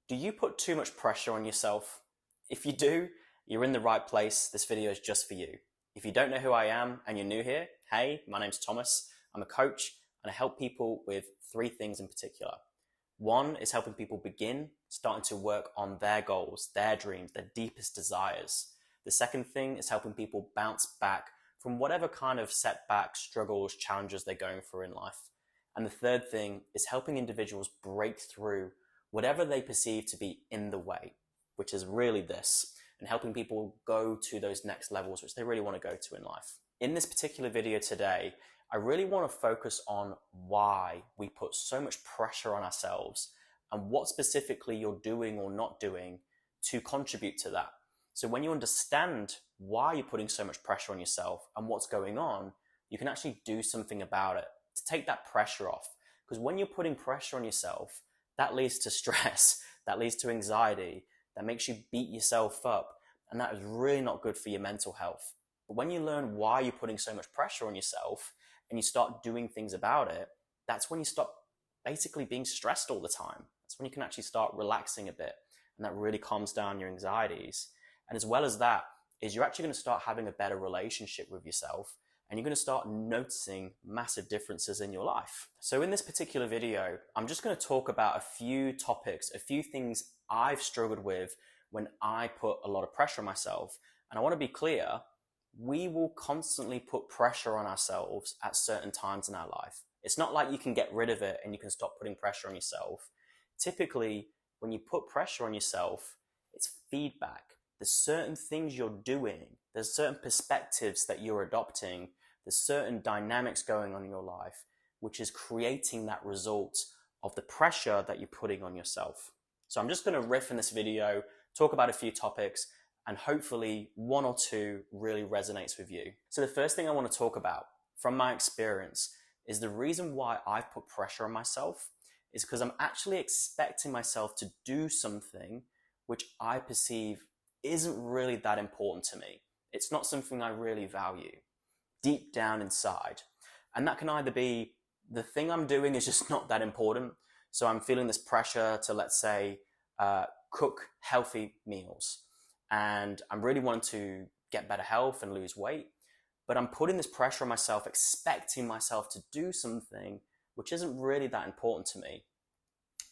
Do you put too much pressure on yourself? If you do, you're in the right place. This video is just for you. If you don't know who I am and you're new here, hey, my name's Thomas. I'm a coach and I help people with three things in particular. One is helping people begin starting to work on their goals, their dreams, their deepest desires. The second thing is helping people bounce back from whatever kind of setbacks, struggles, challenges they're going through in life. And the third thing is helping individuals break through whatever they perceive to be in the way, which is really this, and helping people go to those next levels which they really want to go to in life. In this particular video today, I really want to focus on why we put so much pressure on ourselves and what specifically you're doing or not doing to contribute to that. So when you understand why you're putting so much pressure on yourself and what's going on, you can actually do something about it to take that pressure off. Because when you're putting pressure on yourself, that leads to stress, that leads to anxiety, that makes you beat yourself up, and that is really not good for your mental health. But when you learn why you're putting so much pressure on yourself and you start doing things about it, that's when you stop basically being stressed all the time. That's when you can actually start relaxing a bit, and that really calms down your anxieties. And as well as that, is you're actually going to start having a better relationship with yourself, and you're going to start noticing massive differences in your life. So in this particular video, I'm just going to talk about a few topics, a few things I've struggled with when I put a lot of pressure on myself. And I want to be clear, we will constantly put pressure on ourselves at certain times in our life. It's not like you can get rid of it and you can stop putting pressure on yourself. Typically, when you put pressure on yourself, it's feedback. There's certain things you're doing. There's certain perspectives that you're adopting. There's certain dynamics going on in your life, which is creating that result of the pressure that you're putting on yourself. So I'm just going to riff in this video, talk about a few topics, and hopefully one or two really resonates with you. So the first thing I want to talk about from my experience is the reason why I've put pressure on myself is because I'm actually expecting myself to do something which I perceive isn't really that important to me. It's not something I really value deep down inside. And that can either be the thing I'm doing is just not that important. So I'm feeling this pressure to, let's say, cook healthy meals. And I'm really wanting to get better health and lose weight. But I'm putting this pressure on myself, expecting myself to do something which isn't really that important to me.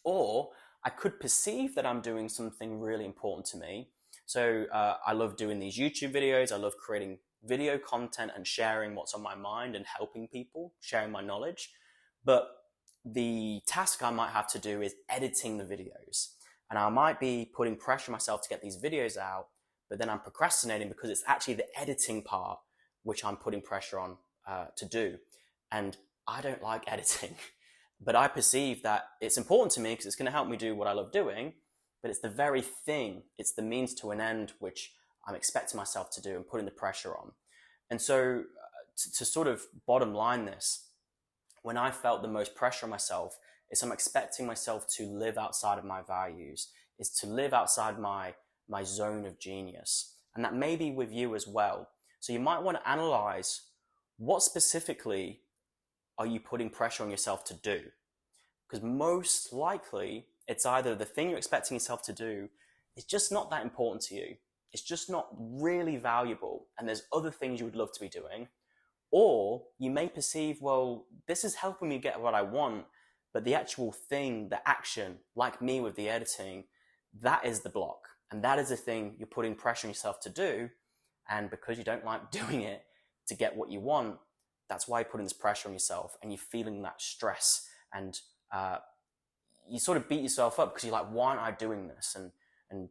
Or I could perceive that I'm doing something really important to me. So I love doing these YouTube videos. I love creating video content and sharing what's on my mind and helping people, sharing my knowledge. But the task I might have to do is editing the videos. And I might be putting pressure on myself to get these videos out, but then I'm procrastinating because it's actually the editing part which I'm putting pressure on to do. And I don't like editing, but I perceive that it's important to me because it's going to help me do what I love doing. But it's the very thing, it's the means to an end which I'm expecting myself to do and putting the pressure on. And so to sort of bottom line this, when I felt the most pressure on myself, is I'm expecting myself to live outside of my values, is to live outside my zone of genius. And that may be with you as well. So you might want to analyze what specifically are you putting pressure on yourself to do? Because most likely, it's either the thing you're expecting yourself to do is just not that important to you. It's just not really valuable. And there's other things you would love to be doing. Or you may perceive, well, this is helping me get what I want, but the actual thing, the action, like me with the editing, that is the block. And that is the thing you're putting pressure on yourself to do. And because you don't like doing it to get what you want, that's why you're putting this pressure on yourself and you're feeling that stress. And you sort of beat yourself up because you're like, why aren't I doing this? And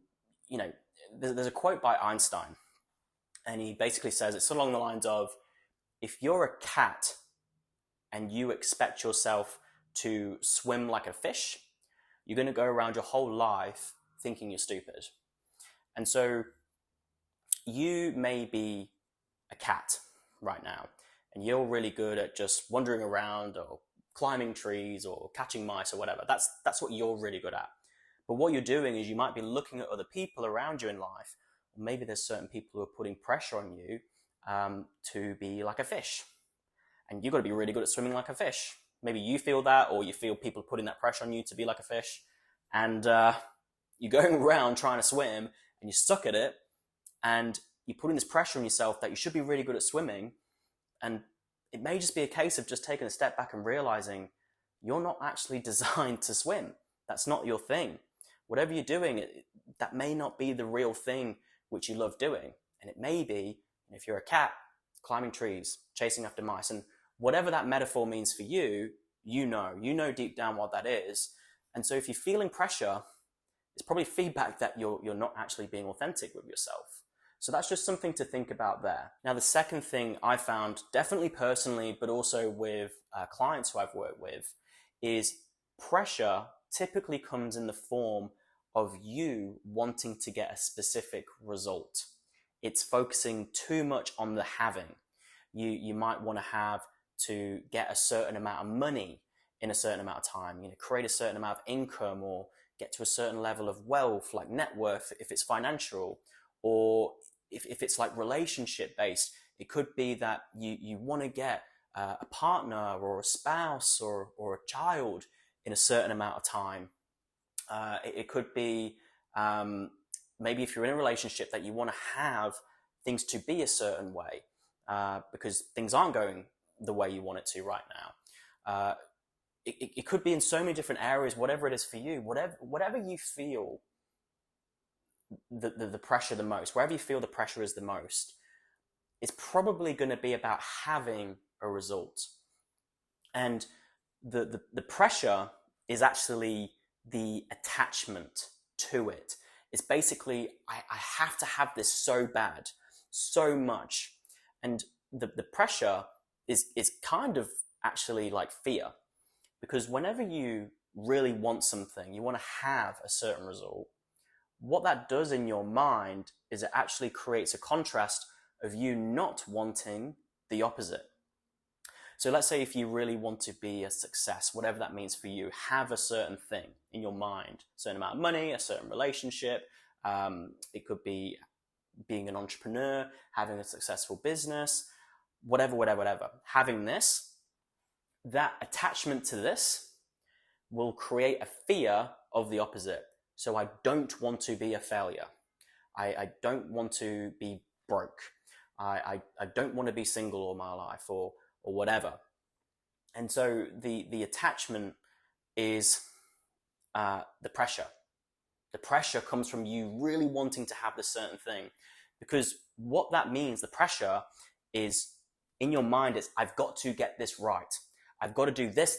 you know, there's a quote by Einstein, and he basically says it's along the lines of, if you're a cat and you expect yourself to swim like a fish, you're going to go around your whole life thinking you're stupid. And so you may be a cat right now, and you're really good at just wandering around or climbing trees or catching mice or whatever. That's what you're really good at. But what you're doing is you might be looking at other people around you in life. Or maybe there's certain people who are putting pressure on you to be like a fish. And you've got to be really good at swimming like a fish. Maybe you feel that, or you feel people putting that pressure on you to be like a fish. And You're going around trying to swim and you suck at it, and you're putting this pressure on yourself that you should be really good at swimming. And it may just be a case of just taking a step back and realizing you're not actually designed to swim. That's not your thing. Whatever you're doing, that may not be the real thing which you love doing. And it may be, if you're a cat, climbing trees, chasing after mice, and whatever that metaphor means for you, you know deep down what that is. And so if you're feeling pressure, it's probably feedback that you're not actually being authentic with yourself. So that's just something to think about there. Now, the second thing I found, definitely personally, but also with clients who I've worked with, is pressure typically comes in the form of you wanting to get a specific result. It's focusing too much on the having. You might want to have to get a certain amount of money in a certain amount of time, create a certain amount of income, or get to a certain level of wealth, like net worth, if it's financial, or if it's like relationship based, it could be that you want to get a partner or a spouse or a child in a certain amount of time. It could be maybe if you're in a relationship that you want to have things to be a certain way because things aren't going the way you want it to right now. It could be in so many different areas, whatever it is for you, whatever you feel the pressure the most, wherever you feel the pressure is the most, it's probably going to be about having a result. And the pressure is actually the attachment to it. It's basically, I have to have this so bad, so much. And the pressure is kind of actually like fear. Because whenever you really want something, you want to have a certain result, what that does in your mind is it actually creates a contrast of you not wanting the opposite. So let's say if you really want to be a success, whatever that means for you, have a certain thing in your mind, a certain amount of money, a certain relationship. It could be being an entrepreneur, having a successful business, whatever. Having this, that attachment to this will create a fear of the opposite. So I don't want to be a failure. I don't want to be broke. I don't want to be single all my life or whatever. And so the attachment is the pressure. The pressure comes from you really wanting to have this certain thing, because what that means, the pressure is in your mind is I've got to get this right. I've got to do this,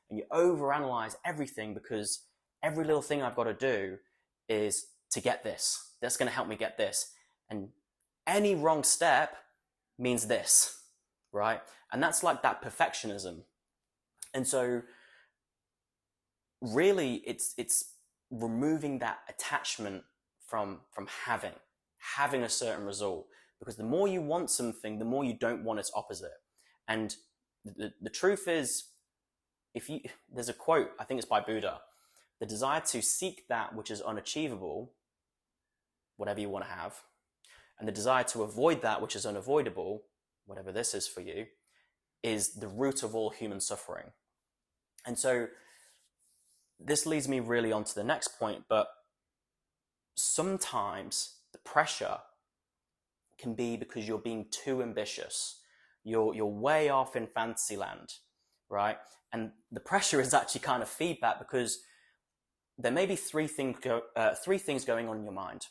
and you overanalyze everything because every little thing I've got to do is to get this. That's going to help me get this. And any wrong step means this, right? And that's like that perfectionism. And so really it's removing that attachment from having a certain result, because the more you want something, the more you don't want its opposite. And the truth is, there's a quote, I think it's by Buddha, the desire to seek that which is unachievable, whatever you want to have, and the desire to avoid that which is unavoidable, whatever this is for you, is the root of all human suffering. And so this leads me really on to the next point, but sometimes the pressure can be because you're being too ambitious. You're way off in fantasy land, right? And the pressure is actually kind of feedback, because there may be three things going on in your mind.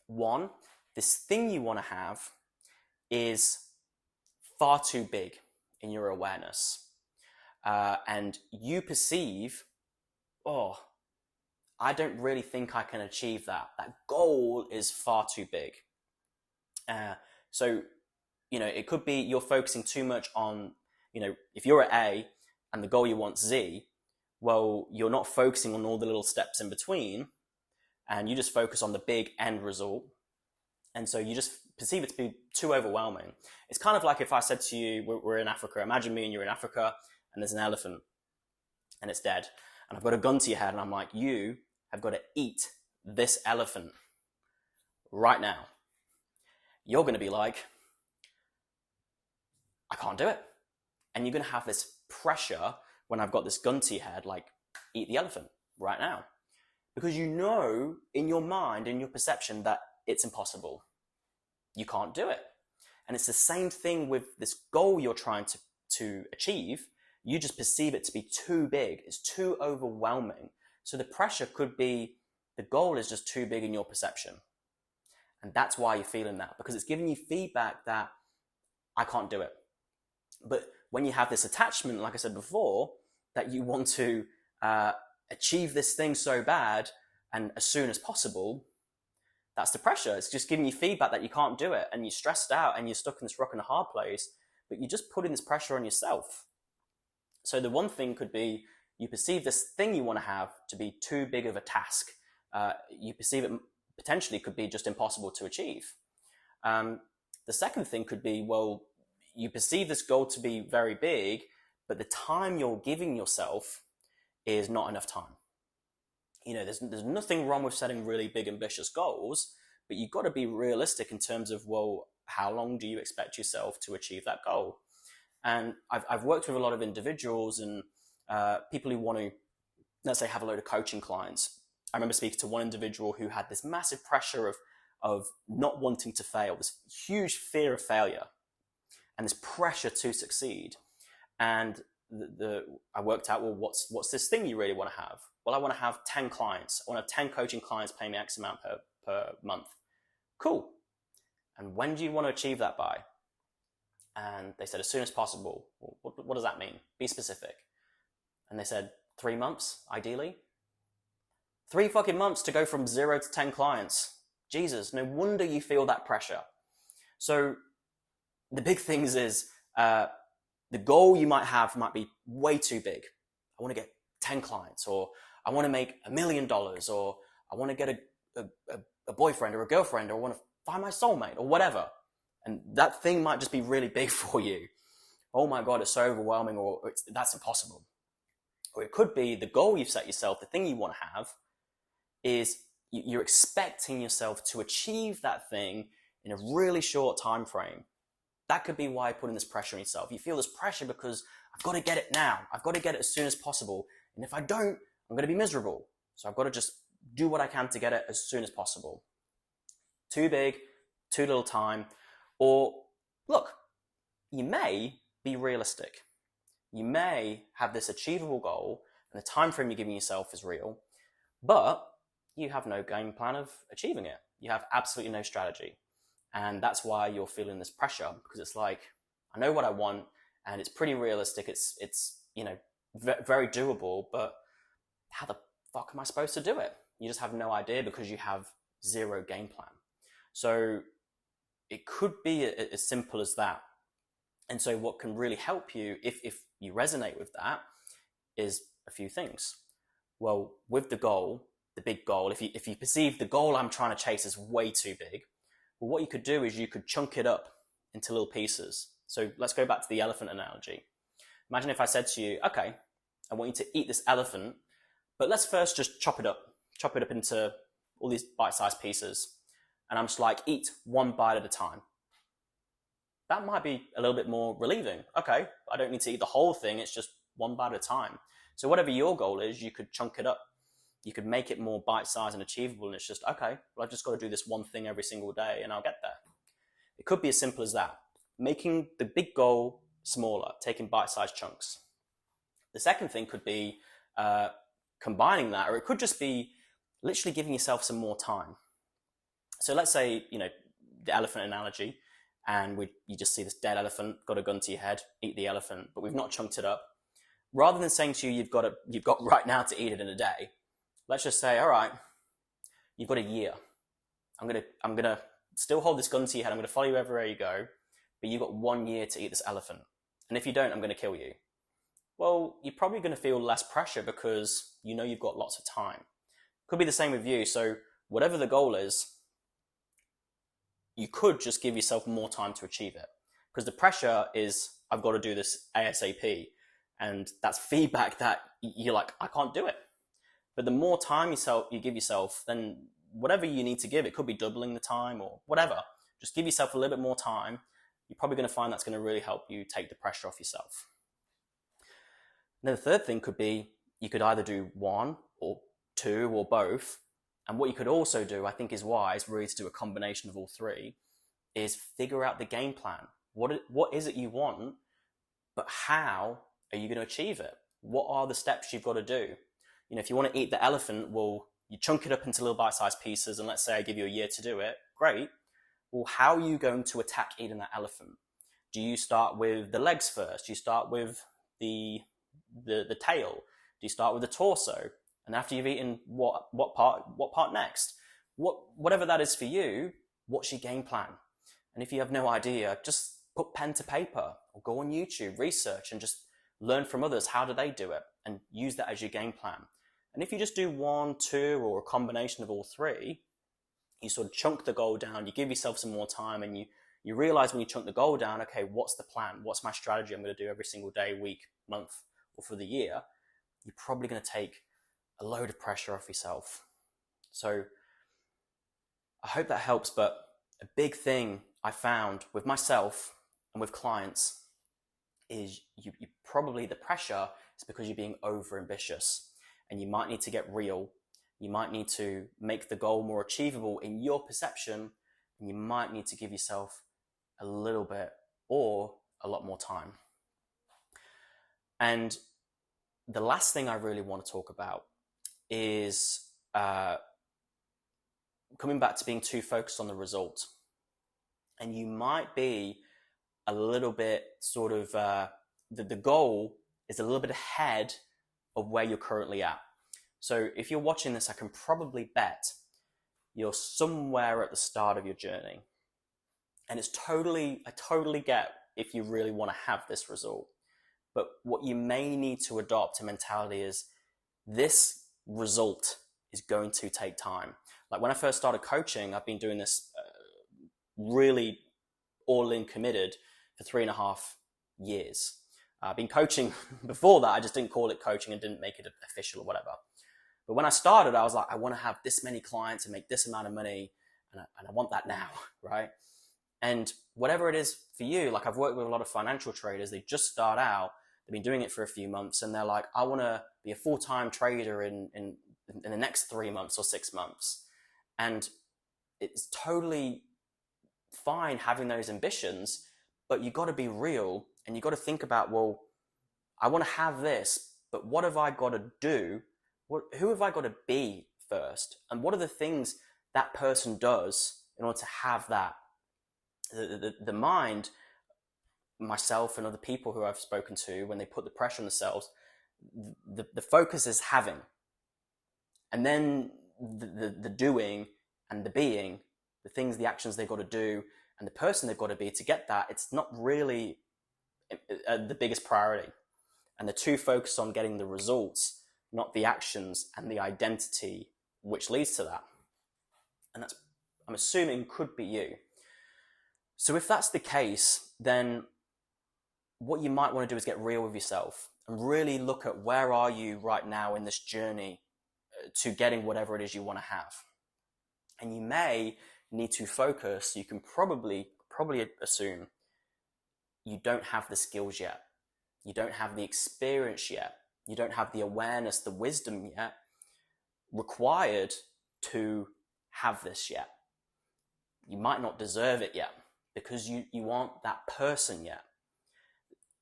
One, this thing you want to have is far too big in your awareness. And you perceive, I don't really think I can achieve that. That goal is far too big. So, it could be you're focusing too much on, if you're at A and the goal you want Z, well, you're not focusing on all the little steps in between, and you just focus on the big end result. And so you just perceive it to be too overwhelming. It's kind of like if I said to you, we're in Africa, imagine me and you're in Africa, and there's an elephant and it's dead. And I've got a gun to your head and I'm like, you have got to eat this elephant right now. You're going to be like, I can't do it. And you're going to have this pressure when I've got this gun to your head, like, eat the elephant. right now. Because you know in your mind, in your perception, that it's impossible. You can't do it. And it's the same thing with this goal you're trying to achieve. You just perceive it to be too big. It's too overwhelming. So the pressure could be the goal is just too big in your perception. And that's why you're feeling that, because it's giving you feedback that I can't do it. But when you have this attachment, like I said before, that you want to achieve this thing so bad and as soon as possible, that's the pressure. It's just giving you feedback that you can't do it, and you're stressed out and you're stuck in this rock and a hard place, but you're just putting this pressure on yourself. So the one thing could be you perceive this thing you want to have to be too big of a task. You perceive it potentially could be just impossible to achieve. The second thing could be, well, you perceive this goal to be very big, but the time you're giving yourself is not enough time. You know, there's nothing wrong with setting really big, ambitious goals, but you've got to be realistic in terms of, well, how long do you expect yourself to achieve that goal? And I've worked with a lot of individuals and people who want to, let's say, have a load of coaching clients. I remember speaking to one individual who had this massive pressure of not wanting to fail, this huge fear of failure, and this pressure to succeed. And I worked out, well, what's this thing you really want to have? Well, I want to have 10 clients. I want to have 10 coaching clients paying me X amount per month. Cool. And when do you want to achieve that by? And they said, as soon as possible. Well, what does that mean? Be specific. And they said, 3 months, ideally. 3 fucking months to go from 0 to 10 clients. Jesus, no wonder you feel that pressure. So the big things is the goal you might have might be way too big. I want to get 10 clients, or I want to make $1 million, or I want to get a boyfriend or a girlfriend, or I want to find my soulmate, or whatever. And that thing might just be really big for you. Oh my God, it's so overwhelming, or that's impossible. Or it could be the goal you've set yourself, the thing you want to have, is you're expecting yourself to achieve that thing in a really short time frame. That could be why putting this pressure on yourself. You feel this pressure because I've got to get it now. I've got to get it as soon as possible. And if I don't, I'm going to be miserable. So I've got to just do what I can to get it as soon as possible. Too big, too little time. Or look, you may be realistic. You may have this achievable goal and the time frame you're giving yourself is real, but you have no game plan of achieving it. You have absolutely no strategy. And that's why you're feeling this pressure, because it's like, I know what I want and it's pretty realistic. It's you know, very doable, but how the fuck am I supposed to do it? You just have no idea because you have zero game plan. So it could be as simple as that. And so what can really help you, if you resonate with that, is a few things. Well, with the goal, the big goal, if you perceive the goal I'm trying to chase is way too big, well, what you could do is you could chunk it up into little pieces. So let's go back to the elephant analogy. Imagine if I said to you, okay, I want you to eat this elephant, but let's first just chop it up into all these bite-sized pieces. And I'm just like, eat one bite at a time. That might be a little bit more relieving. Okay, I don't need to eat the whole thing. It's just one bite at a time. So whatever your goal is, you could chunk it up. You could make it more bite-sized and achievable. And it's just, okay, well, I've just got to do this one thing every single day and I'll get there. It could be as simple as that. Making the big goal smaller, taking bite-sized chunks. The second thing could be combining that, or it could just be literally giving yourself some more time. So let's say, you know, the elephant analogy, and you just see this dead elephant, got a gun to your head, eat the elephant, but we've not chunked it up. Rather than saying to you, you've got right now to eat it in a day, let's just say, all right, you've got a year. I'm gonna still hold this gun to your head. I'm gonna follow you everywhere you go, but you've got 1 year to eat this elephant. And if you don't, I'm gonna kill you. Well, you're probably gonna feel less pressure because you know you've got lots of time. Could be the same with you. So whatever the goal is, you could just give yourself more time to achieve it. Because the pressure is, I've got to do this ASAP. And that's feedback that you're like, I can't do it. But the more time you give yourself, then whatever you need to give, it could be doubling the time or whatever. Just give yourself a little bit more time. You're probably going to find that's going to really help you take the pressure off yourself. And then the third thing could be, you could either do 1 or two, or both. And what you could also do, I think is wise, really to do a combination of all three, is figure out the game plan. What is it you want, but how are you going to achieve it? What are the steps you've got to do? If you want to eat the elephant, well, you chunk it up into little bite-sized pieces, and let's say I give you a year to do it. Great. Well, how are you going to attack eating that elephant? Do you start with the legs first? Do you start with the tail? Do you start with the torso? And after you've eaten, what part next? Whatever that is for you, what's your game plan? And if you have no idea, just put pen to paper or go on YouTube, research, and just learn from others. How do they do it? And use that as your game plan. And if you just do one, two, or a combination of all three, you sort of chunk the goal down, you give yourself some more time, and you realize when you chunk the goal down, okay, what's the plan? What's my strategy I'm going to do every single day, week, month, or for the year? You're probably going to take a load of pressure off yourself. So I hope that helps, but a big thing I found with myself and with clients is you probably, the pressure is because you're being overambitious, and you might need to get real. You might need to make the goal more achievable in your perception, and you might need to give yourself a little bit or a lot more time. And the last thing I really want to talk about is coming back to being too focused on the result. And you might be a little bit sort of, the goal is a little bit ahead of where you're currently at. So if you're watching this, I can probably bet you're somewhere at the start of your journey. And I totally get if you really want to have this result. But what you may need to adopt a mentality is this result is going to take time. Like when I first started coaching, I've been doing this really all in committed for 3.5 years. I've been coaching before that. I just didn't call it coaching and didn't make it official or whatever. But when I started, I was like, I want to have this many clients and make this amount of money. And I want that now, right? And whatever it is for you, like I've worked with a lot of financial traders. They just start out. They've been doing it for a few months and they're like, I want to be a full-time trader in the next 3 months or 6 months. And it's totally fine having those ambitions, but you got to be real and you got to think about, well, I want to have this, but what have I got to do? Who have I got to be first? And what are the things that person does in order to have that? The mind, myself and other people who I've spoken to, when they put the pressure on themselves, the focus is having. And then the doing and the being, the things, the actions they've got to do, and the person they've got to be to get that, it's not really the biggest priority. And the two focus on getting the results, not the actions and the identity which leads to that. And that's, I'm assuming, could be you. So if that's the case, then what you might want to do is get real with yourself and really look at where are you right now in this journey to getting whatever it is you want to have. And you may need to focus. You can probably assume you don't have the skills yet. You don't have the experience yet. You don't have the awareness, the wisdom yet required to have this yet. You might not deserve it yet because you aren't that person yet.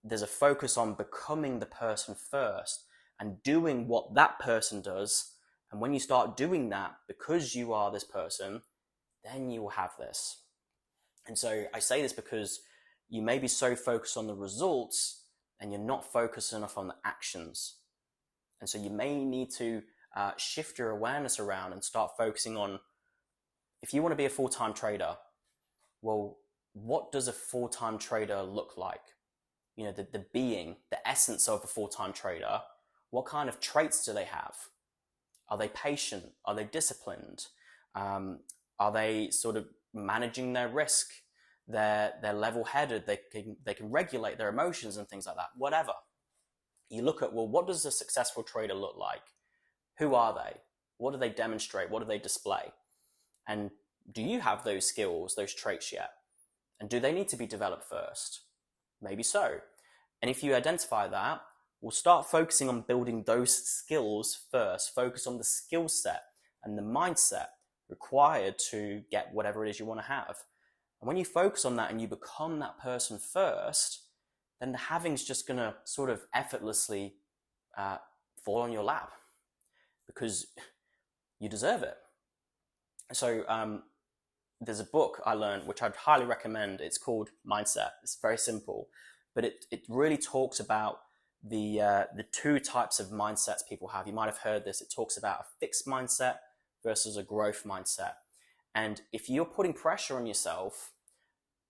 There's a focus on becoming the person first and doing what that person does. And when you start doing that, because you are this person, then you will have this. And so I say this because you may be so focused on the results and you're not focused enough on the actions. And so you may need to shift your awareness around and start focusing on, if you want to be a full-time trader, well, what does a full-time trader look like? You know, the being, the essence of a full-time trader. What kind of traits do they have? Are they patient? Are they disciplined? Are they sort of managing their risk? They're level-headed. They can regulate their emotions and things like that. Whatever. You look at, well, what does a successful trader look like? Who are they? What do they demonstrate? What do they display? And do you have those skills, those traits yet? And do they need to be developed first? Maybe so. And if you identify that, We'll start focusing on building those skills first. Focus on the skill set and the mindset required to get whatever it is you want to have. And when you focus on that and you become that person first, then the having's just going to sort of effortlessly fall on your lap because you deserve it. So there's a book I learned, which I'd highly recommend. It's called Mindset. It's very simple, but it really talks about the two types of mindsets people have. You might have heard this. It talks about a fixed mindset versus a growth mindset. And if you're putting pressure on yourself,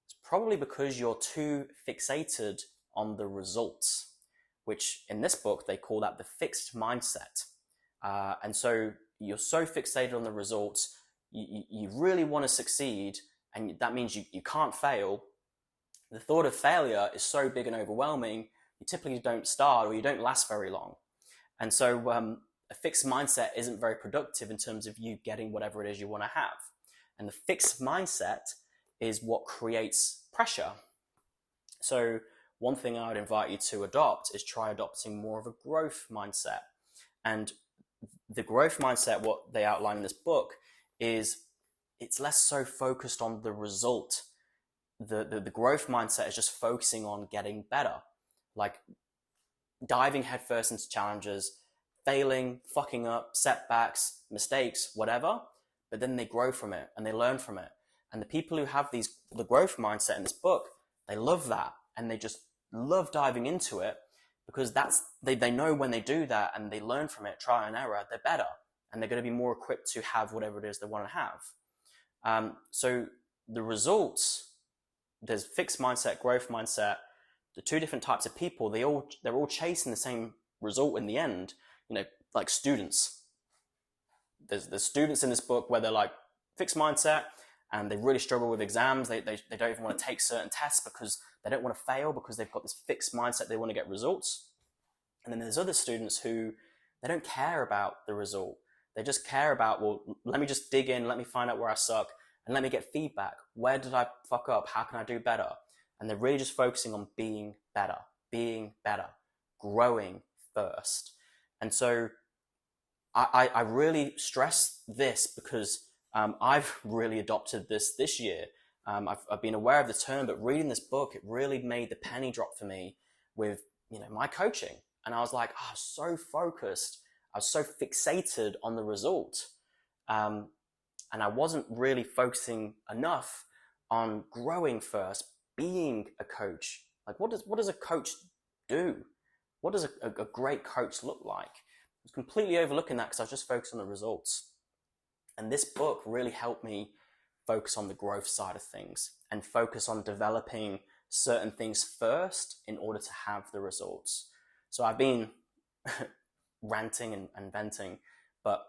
it's probably because you're too fixated on the results, which in this book, they call that the fixed mindset. And so you're so fixated on the results, you really want to succeed, and that means you can't fail. The thought of failure is so big and overwhelming, you typically don't start or you don't last very long. And so a fixed mindset isn't very productive in terms of you getting whatever it is you want to have. And the fixed mindset is what creates pressure. So one thing I would invite you to adopt is try adopting more of a growth mindset. And the growth mindset, what they outline in this book, is it's less so focused on the result. The growth mindset is just focusing on getting better, like diving headfirst into challenges, failing, fucking up, setbacks, mistakes, whatever, but then they grow from it and they learn from it. And the people who have the growth mindset in this book, they love that and they just love diving into it because they know when they do that and they learn from it, trial and error, they're better and they're going to be more equipped to have whatever it is they want to have. So the results, there's fixed mindset, growth mindset, the two different types of people, they're all chasing the same result in the end. You know, like students. There's students in this book where they're like fixed mindset and they really struggle with exams. They don't even want to take certain tests because they don't want to fail because they've got this fixed mindset. They want to get results. And then there's other students who they don't care about the result. They just care about, well, let me just dig in, let me find out where I suck, and let me get feedback. Where did I fuck up? How can I do better? And they're really just focusing on being better, growing first. And so I really stress this because I've really adopted this year. I've been aware of the term, but reading this book, it really made the penny drop for me with, my coaching. And I was like, I was so focused. I was so fixated on the result. And I wasn't really focusing enough on growing first, being a coach. Like, what does a coach do? What does a great coach look like? I was completely overlooking that because I was just focused on the results. And this book really helped me focus on the growth side of things and focus on developing certain things first in order to have the results. So I've been ranting and venting, but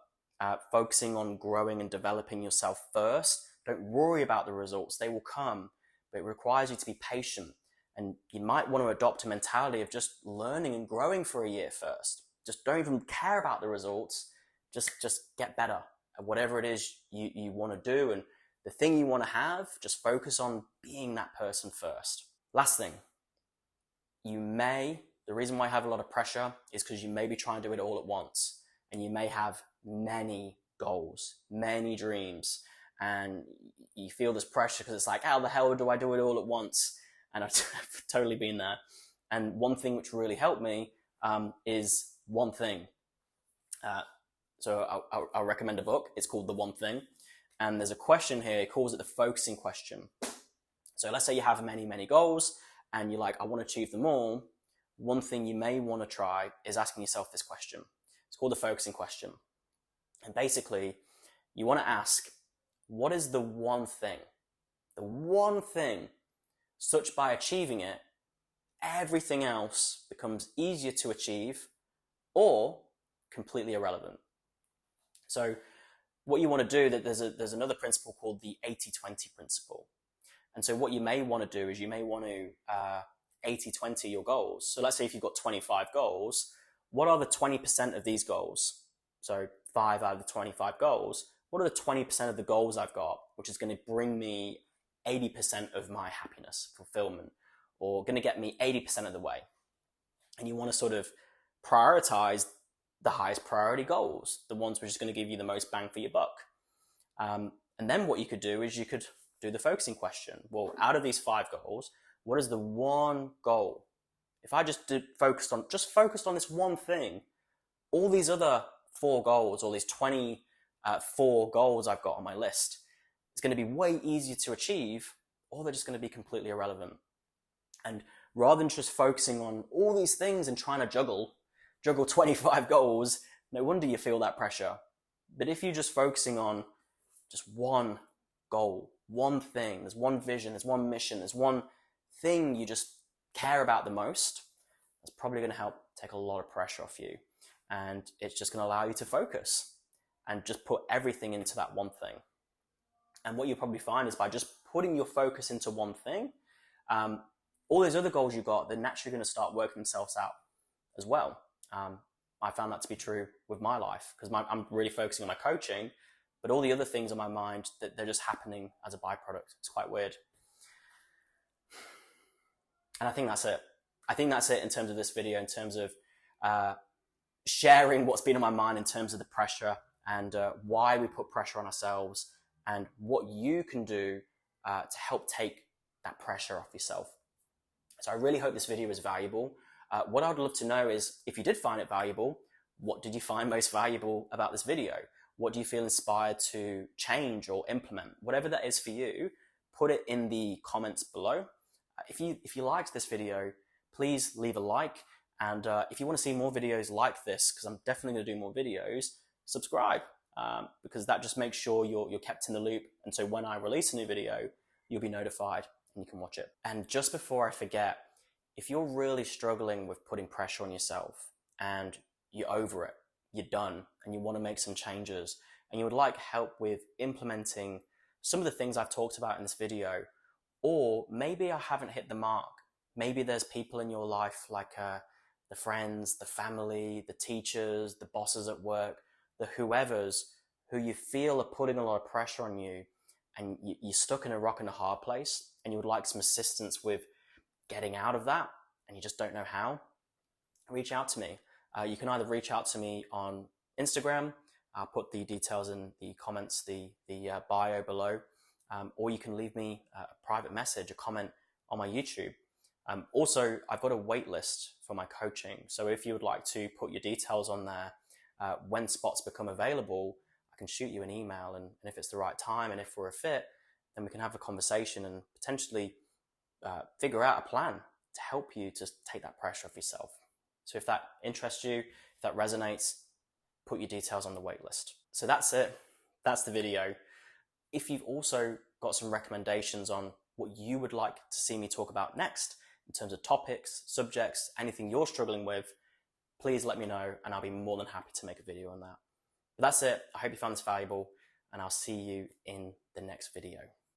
focusing on growing and developing yourself first. Don't worry about the results. They will come, but it requires you to be patient. And you might want to adopt a mentality of just learning and growing for a year first. Just don't even care about the results. Just get better at whatever it is you want to do. And the thing you want to have, just focus on being that person first. Last thing, the reason why I have a lot of pressure is because you may be trying to do it all at once. And you may have many goals, many dreams. And you feel this pressure because it's like, how the hell do I do it all at once? And I've totally been there. And one thing which really helped me is one thing. So I'll recommend a book. It's called The One Thing. And there's a question here. It calls it the focusing question. So let's say you have many, many goals and you're like, I want to achieve them all. One thing you may want to try is asking yourself this question. It's called the focusing question. And basically, you want to ask, what is the one thing such by achieving it, everything else becomes easier to achieve or completely irrelevant? So what you want to do, there's another principle called the 80-20 principle. And so what you may want to do is you may want to 80-20 your goals. So let's say if you've got 25 goals, what are the 20% of these goals? So 5 out of the 25 goals, what are the 20% of the goals I've got, which is going to bring me 80% of my happiness, fulfillment, or going to get me 80% of the way? And you want to sort of prioritize the highest priority goals, the ones which is going to give you the most bang for your buck. And then what you could do is you could do the focusing question. Well, out of these 5 goals, what is the one goal? If I just focused on this one thing, all these other 4 goals, or these 24 goals I've got on my list, it's going to be way easier to achieve, or they're just going to be completely irrelevant. And rather than just focusing on all these things and trying to juggle 25 goals, no wonder you feel that pressure. But if you're just focusing on just one goal, one thing, there's one vision, there's one mission, there's one thing you just care about the most, that's probably going to help take a lot of pressure off you. And it's just going to allow you to focus and just put everything into that one thing. And what you'll probably find is by just putting your focus into one thing, all those other goals you've got, they're naturally going to start working themselves out as well. I found that to be true with my life, because I'm really focusing on my coaching, but all the other things on my mind, that they're just happening as a byproduct. It's quite weird. And I think that's it. I think that's it in terms of this video, in terms of sharing what's been on my mind in terms of the pressure and why we put pressure on ourselves, and what you can do to help take that pressure off yourself. So I really hope this video was valuable. What I'd love to know is, if you did find it valuable, what did you find most valuable about this video? What do you feel inspired to change or implement? Whatever that is for you, put it in the comments below. If you liked this video, please leave a like. And if you want to see more videos like this, because I'm definitely going to do more videos, subscribe, because that just makes sure you're kept in the loop. And so when I release a new video, you'll be notified and you can watch it. And just before I forget, if you're really struggling with putting pressure on yourself and you're over it, you're done, and you want to make some changes, and you would like help with implementing some of the things I've talked about in this video, or maybe I haven't hit the mark. Maybe there's people in your life, like the friends, the family, the teachers, the bosses at work, the whoever's, who you feel are putting a lot of pressure on you, and you're stuck in a rock and a hard place, and you would like some assistance with getting out of that, and you just don't know how. Reach out to me. You can either reach out to me on Instagram. I'll put the details in the comments, the bio below, or you can leave me a private message, a comment on my YouTube. Also, I've got a wait list for my coaching. So if you would like to put your details on there, when spots become available, I can shoot you an email, and if it's the right time and if we're a fit, then we can have a conversation and potentially figure out a plan to help you to take that pressure off yourself. So if that interests you, if that resonates, put your details on the wait list. So that's it. That's the video. If you've also got some recommendations on what you would like to see me talk about next, in terms of topics, subjects, anything you're struggling with, please let me know, and I'll be more than happy to make a video on that. But that's it. I hope you found this valuable, and I'll see you in the next video.